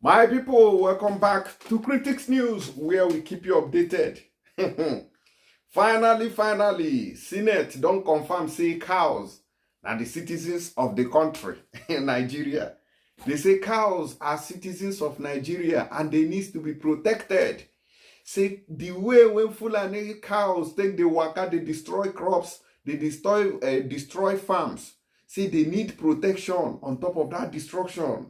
My people, welcome back to Critics News, where we keep you updated. Finally, Senate don't confirm say cows are the citizens of the country, Nigeria. They say cows are citizens of Nigeria and they need to be protected. Say the way when Fulani cows take the waka, they destroy crops, they destroy farms. Say they need protection on top of that destruction.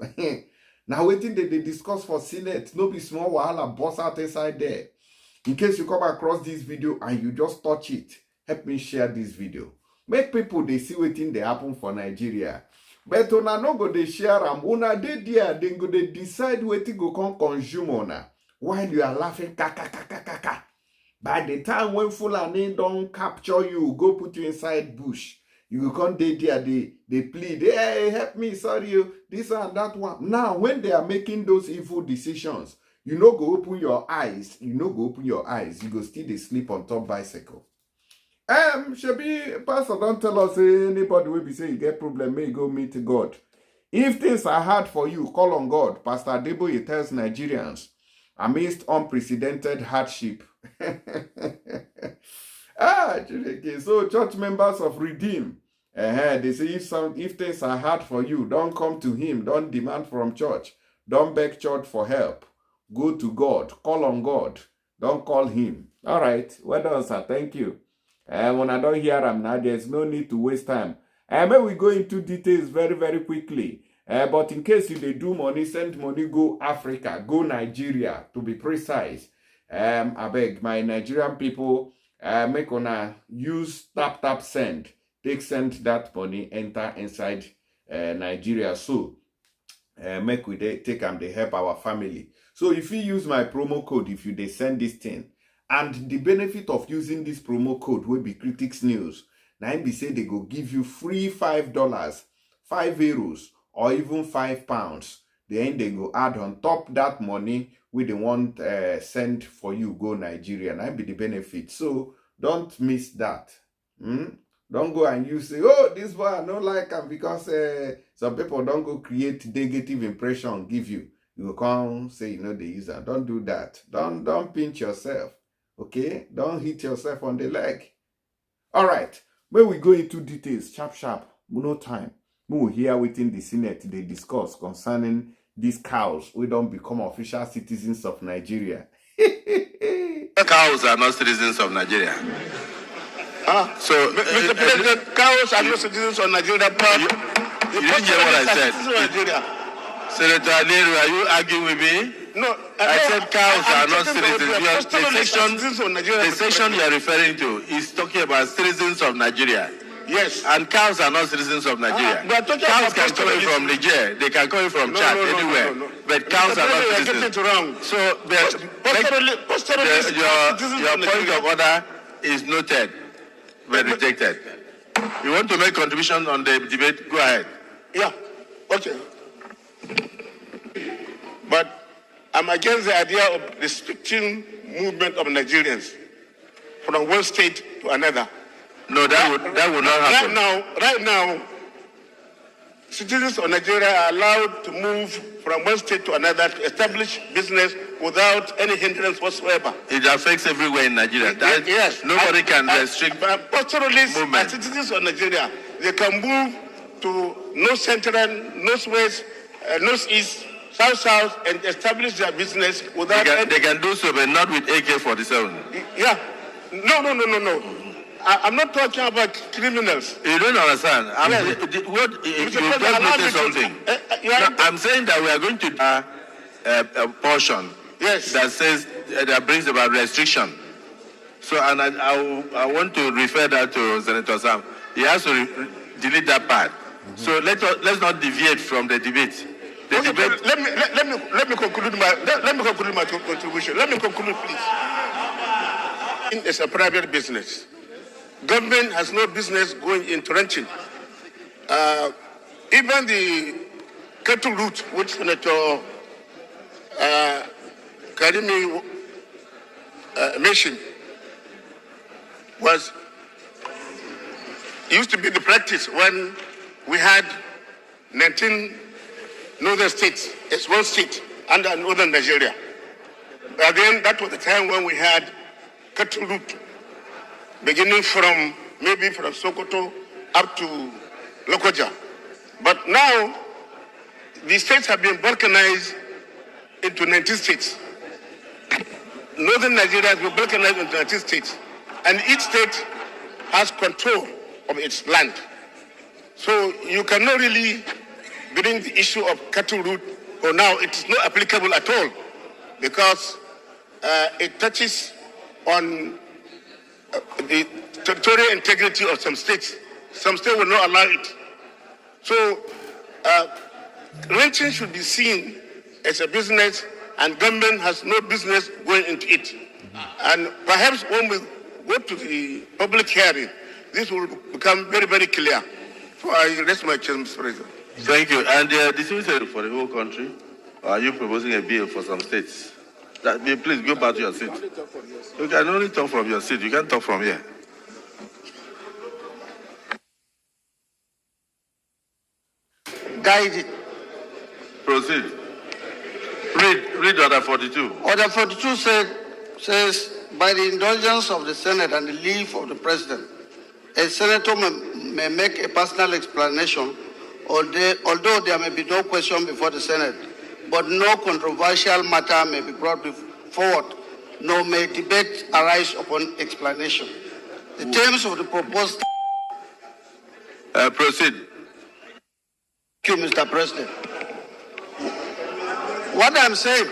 Now waiting they discuss for Senate, no be small wahala burst out inside there. In case you come across this video and you just touch it, help me share this video. Make people they see wetin they happen for Nigeria. But una no go they share am, una dey there, then go they decide wetin go come consume una while you are laughing kaka. By the time when Fulani don't capture you, go put you inside bush. You come dey there, they plead, hey, help me, sorry, this and that one. Now, when they are making those evil decisions, you no go open your eyes. You no go open your eyes. You go still dey sleep on top bicycle. Shebi, pastor don't tell us anybody will be saying you get problem, may you go meet God. If things are hard for you, call on God. Pastor Adeboye tells Nigerians amidst unprecedented hardship. So church members of Redeem, they say if things are hard for you, don't come to him, don't demand from church, don't beg church for help. Go to God, call on God, don't call him. All right, well done, sir. Thank you. When I don't hear him now, there's no need to waste time. May we go into details very quickly. But in case you they do money, send money, go Africa, go Nigeria, to be precise. I beg my Nigerian people, make una use tap send. Take send that money, enter inside Nigeria. So make we take them, they help our family. So if you use my promo code, if you they send this thing, and the benefit of using this promo code will be Critics News. Now be say they go give you free $5, €5, or even £5. Then they go add on top that money we they want send for you go Nigeria. Now be the benefit. So don't miss that. Don't go and you say, oh, this one I don't like them because some people don't go create negative impression give you. You will come say, they use that. Don't do that. Don't pinch yourself. Okay? Don't hit yourself on the leg. All right. When we go into details, sharp, no time. We will hear within the Senate they discuss concerning these cows. We don't become official citizens of Nigeria. Cows are not citizens of Nigeria. So, Mr. President, cows are not citizens of Nigeria. You didn't hear what I said. Senator Adelu, are you arguing with me? No. I said cows are not citizens. The section you are referring to is talking about citizens of Nigeria. Yes. And cows are not citizens of Nigeria. Cows can come in from Niger. They can come in from Chad, anywhere. No. But cows are not citizens. You're getting it wrong. So, your point of order is noted, but rejected. You want to make contribution on the debate? Go ahead. Yeah. Okay. But I'm against the idea of restricting movement of Nigerians from one state to another. No, that would not happen. Right now, citizens of Nigeria are allowed to move from one state to another to establish business without any hindrance whatsoever. It affects everywhere in Nigeria. Yes. Nobody can restrict pastoralists movement. and citizens of Nigeria, they can move to North Central, Northwest, Northeast, South, and establish their business without... They can do so, but not with AK-47. Yeah. No. I'm not talking about criminals. You don't understand. I'm saying that we are going to a portion that says that brings about restriction. So, and I want to refer that to Senator Sam. He has to delete that part. So let's not deviate from the debate. Let me conclude my contribution. Let me conclude, please. It's a private business. Government has no business going into ranching. Even the cattle route, which Senator Karimi mentioned, used to be the practice when we had 19 northern states as one state. under northern Nigeria. Again, that was the time when we had cattle route, beginning from maybe from Sokoto up to Lokoja. But now, the states have been balkanized into 19 states. Northern Nigeria has been balkanized into 19 states, and each state has control of its land. So you cannot really bring the issue of cattle route, or now it is not applicable at all, because it touches on the territorial integrity of some states. Some states will not allow it. So ranching should be seen as a business, and government has no business going into it. And perhaps when we go to the public hearing, this will become very, very clear. So I rest my case, Mr. President. Thank you. And the Citizenship for the whole country, or are you proposing a bill for some states? Please go back to your seat. You can only talk from your seat. You can't talk from here. Guide it. Proceed. Read Order 42. Order 42 says, by the indulgence of the Senate and the leave of the President, a senator may make a personal explanation, although there may be no question before the Senate, but no controversial matter may be brought forward, nor may debate arise upon explanation. The terms of the proposed... Proceed. Thank you, Mr. President. What I'm saying...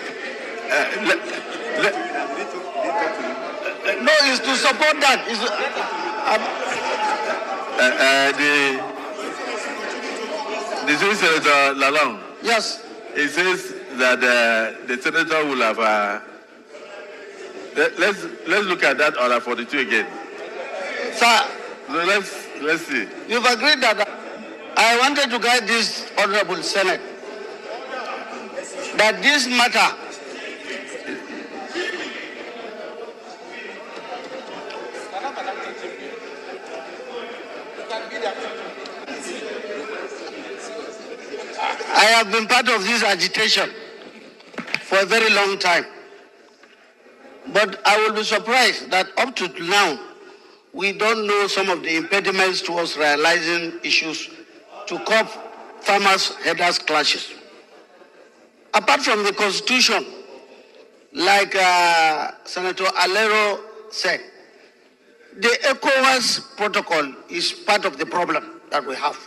no, is to support that. The Senator Lalong. Yes. It says that the senator will have. Let's look at that Order 42 again. Sir. So let's see. You've agreed that I wanted to guide this honorable Senate that this matter I have been part of this agitation for a very long time. But I will be surprised that up to now, we don't know some of the impediments towards realizing issues to curb farmers' headers clashes. Apart from the Constitution, like Senator Alero said, the ECOWAS protocol is part of the problem that we have.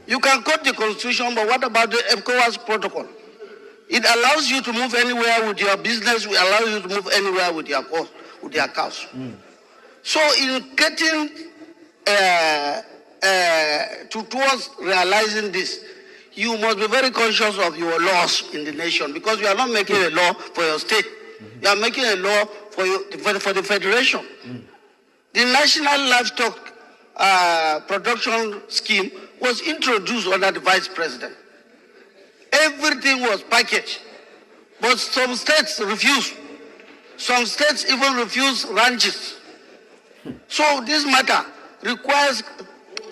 You can quote the Constitution, but what about the ECOWAS protocol? It allows you to move anywhere with your business. We allow you to move anywhere with your cows. So in getting towards realizing this, you must be very conscious of your laws in the nation, because you are not making a law for your state. You are making a law for the federation. The National Livestock Production Scheme was introduced under the Vice President. Everything was packaged, but some states refused. Some states even refused ranches. So this matter requires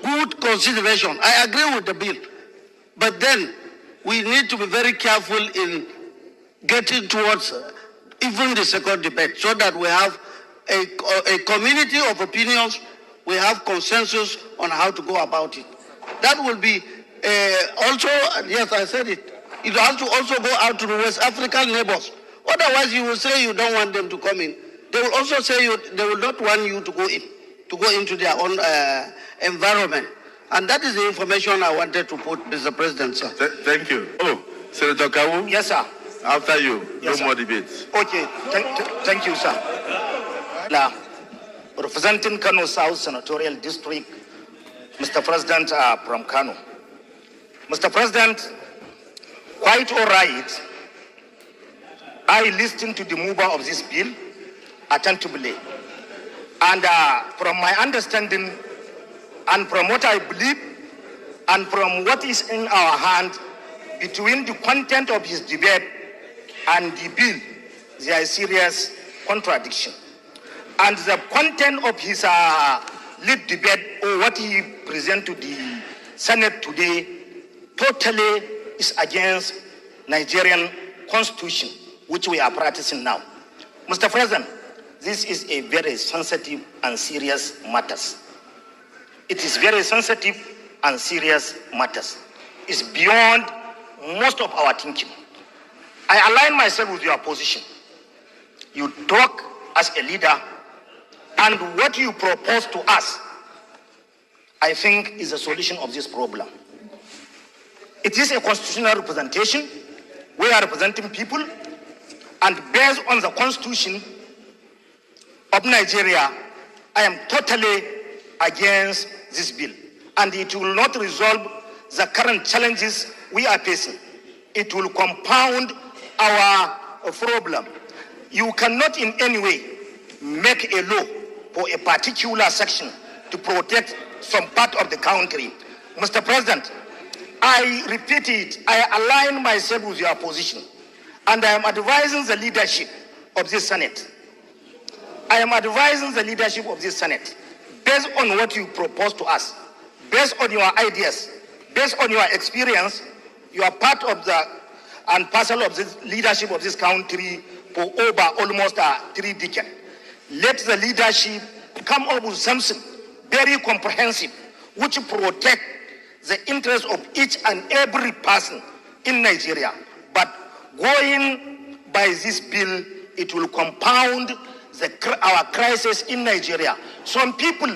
good consideration. I agree with the bill, but then we need to be very careful in getting towards even the second debate, so that we have a community of opinions, we have consensus on how to go about it. That will be also, yes, I said it, it has to also go out to the West African neighbors. Otherwise, you will say you don't want them to come in. They will also say they will not want you to go into their own environment. And that is the information I wanted to put, Mr. President, sir. Thank you. Oh, Senator Kawu? Yes, sir. After you, yes, no more debates. Okay, thank you, sir. Representing Kano South Senatorial District, Mr. President from Kano. Mr. President, quite all right, I listened to the mover of this bill attentively. And from my understanding, and from what I believe, and from what is in our hand, between the content of his debate and the bill, there is serious contradiction. And the content of his lead debate, or what he presented to the Senate today, totally is against Nigerian constitution, which we are practicing now. Mr. President, this is a very sensitive and serious matter. It is very sensitive and serious matters. It's beyond most of our thinking. I align myself with your position. You talk as a leader, and what you propose to us, I think, is a solution of this problem. It is a constitutional representation. We are representing people, and based on the constitution of Nigeria, I am totally against this bill, and it will not resolve the current challenges we are facing. It will compound our problem. You cannot in any way make a law for a particular section to protect some part of the country. Mr. President, I repeat it, I align myself with your position, and I am advising the leadership of this Senate. I am advising the leadership of this Senate, based on what you propose to us, based on your ideas, based on your experience. You are part of the and parcel of the leadership of this country for over almost 3 decades. Let the leadership come up with something very comprehensive, which protect the interests of each and every person in Nigeria. But going by this bill, it will compound our crisis in Nigeria. Some people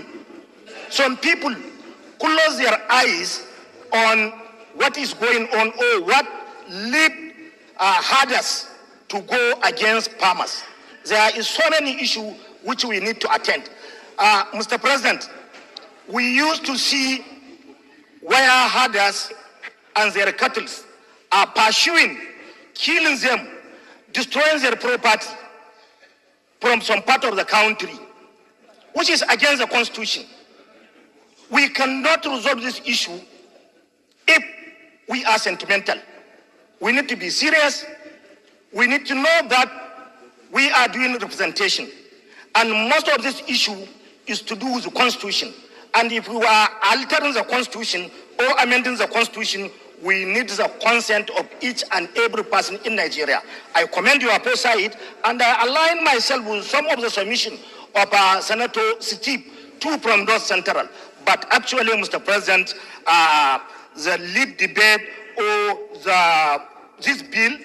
close their eyes on what is going on or what lead herders to go against farmers. There is so many issues which we need to attend. Mr. President, we used to see where herders and their cattle are pursuing, killing them, destroying their property from some part of the country, which is against the Constitution. We cannot resolve this issue if we are sentimental. We need to be serious. We need to know that we are doing representation. And most of this issue is to do with the Constitution. And if we are altering the Constitution or amending the Constitution, we need the consent of each and every person in Nigeria. I commend your foresight, and I align myself with some of the submission of Senator Steve, too, from North Central. But actually, Mr. President, the lead debate or this bill,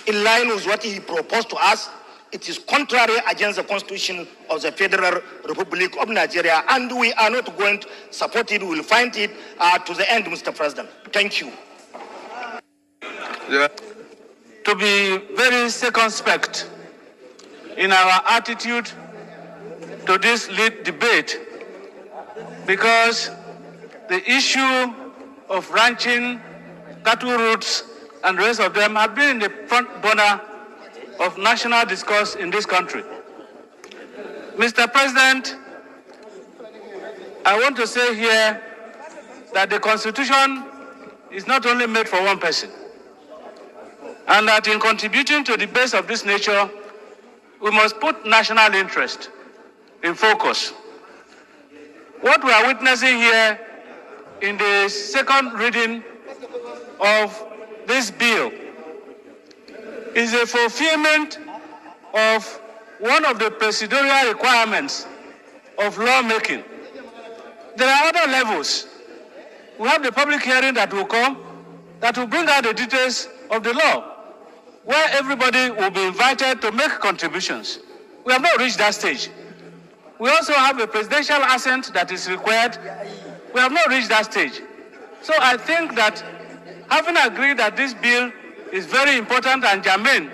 in line with what he proposed to us, it is contrary against the Constitution of the Federal Republic of Nigeria, and we are not going to support it. We will fight it to the end, Mr. President. Thank you. Yeah. To be very circumspect in our attitude to this lead debate, because the issue of ranching, cattle routes, and the rest of them have been in the front burner of national discourse in this country. Mr. President, I want to say here that the Constitution is not only made for one person, and that in contributing to debates of this nature, we must put national interest in focus. What we are witnessing here in the second reading of this bill is a fulfillment of one of the procedural requirements of lawmaking. There are other levels. We have the public hearing that will come, that will bring out the details of the law, where everybody will be invited to make contributions. We have not reached that stage. We also have a presidential assent that is required. We have not reached that stage. So I think that having agreed that this bill is very important and germane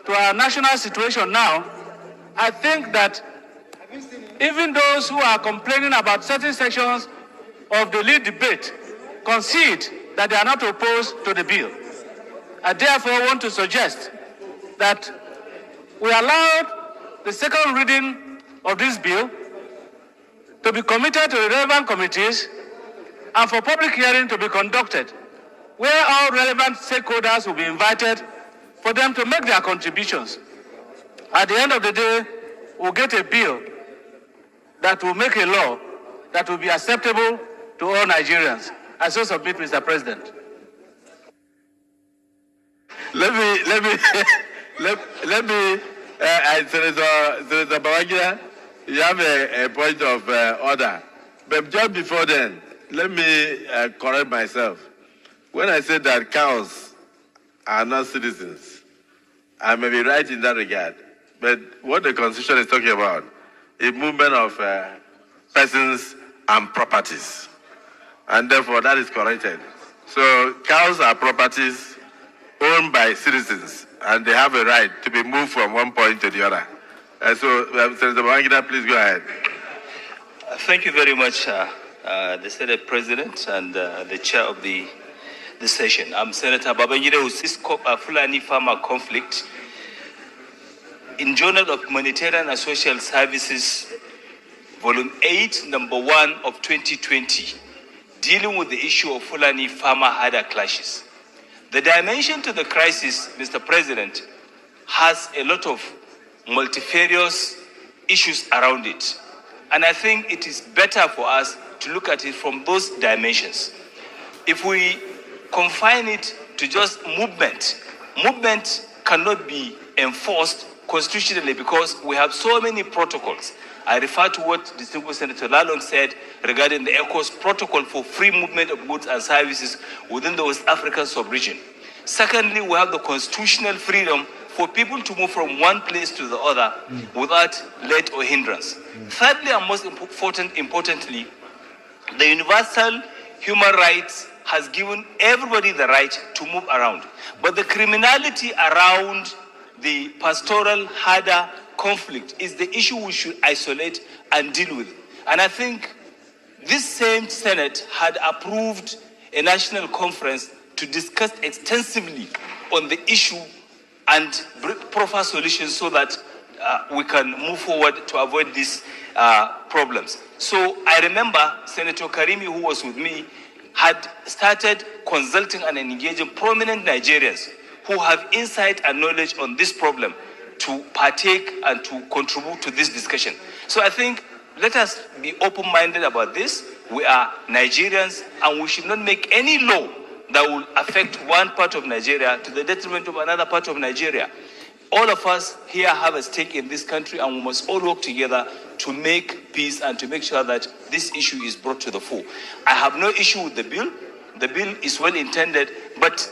to our national situation now, I think that even those who are complaining about certain sections of the lead debate concede that they are not opposed to the bill. I therefore want to suggest that we allow the second reading of this bill to be committed to the relevant committees and for public hearing to be conducted, where all relevant stakeholders will be invited for them to make their contributions. At the end of the day, we'll get a bill that will make a law that will be acceptable to all Nigerians. I so submit, Mr. President. Senator Babangida, you have a point of order. But just before then, let me correct myself. When I said that cows are not citizens, I may be right in that regard. But what the Constitution is talking about is movement of persons and properties. And therefore, that is corrected. So cows are properties owned by citizens, and they have a right to be moved from one point to the other. Senator Babangida, please go ahead. Thank you very much, the Senate President and the Chair of the session. I'm Senator Babangida, who sees Fulani farmer conflict. In Journal of Humanitarian and Social Services, Volume 8, Number 1 of 2020, dealing with the issue of Fulani farmer-herder clashes. The dimension to the crisis, Mr. President, has a lot of multifarious issues around it. And I think it is better for us to look at it from those dimensions. If we confine it to just movement cannot be enforced constitutionally because we have so many protocols. I refer to what distinguished Senator Lalong said regarding the ECOWAS protocol for free movement of goods and services within the West African sub-region. Secondly, we have the constitutional freedom for people to move from one place to the other without let or hindrance. Thirdly, and most importantly, the universal human rights has given everybody the right to move around. But the criminality around the pastoral herder conflict is the issue we should isolate and deal with. And I think this same Senate had approved a national conference to discuss extensively on the issue and proffer solutions so that we can move forward to avoid these problems. So I remember Senator Karimi, who was with me, had started consulting and engaging prominent Nigerians who have insight and knowledge on this problem to partake and to contribute to this discussion. So I think let us be open-minded about this. We are Nigerians, and we should not make any law that will affect one part of Nigeria to the detriment of another part of Nigeria. All of us here have a stake in this country, and we must all work together to make peace and to make sure that this issue is brought to the fore. I have no issue with the bill. The bill is well intended, but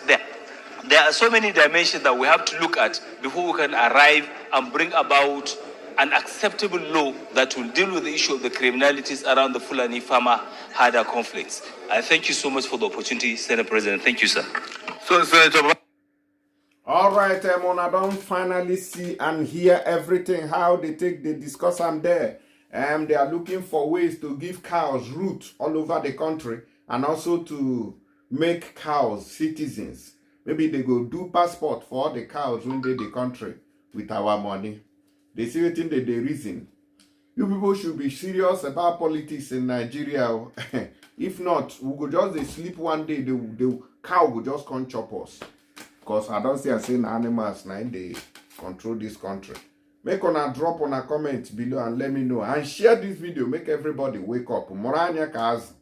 there are so many dimensions that we have to look at before we can arrive and bring about an acceptable law that will deal with the issue of the criminalities around the Fulani farmer-herder conflicts. I thank you so much for the opportunity, Senate President. Thank you, sir. So, Senator. All right, I don't finally see and hear everything, how they discuss them there. They are looking for ways to give cows root all over the country and also to make cows citizens. Maybe they go do passport for all the cows when they the country with our money. They see what in the reason. You people should be serious about politics in Nigeria. If not, we go just sleep one day, the cow will just come chop us. Because I don't see and saying animals now they control this country. Make on a drop on a comment below and let me know. And share this video. Make everybody wake up. Moranya Kaz.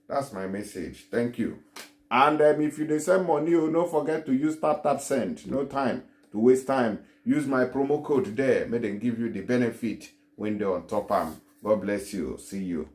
That's my message. Thank you. And if you send money, don't forget to use tap send. No time to waste time. Use my promo code there. May them give you the benefit when they're on top. God bless you. See you.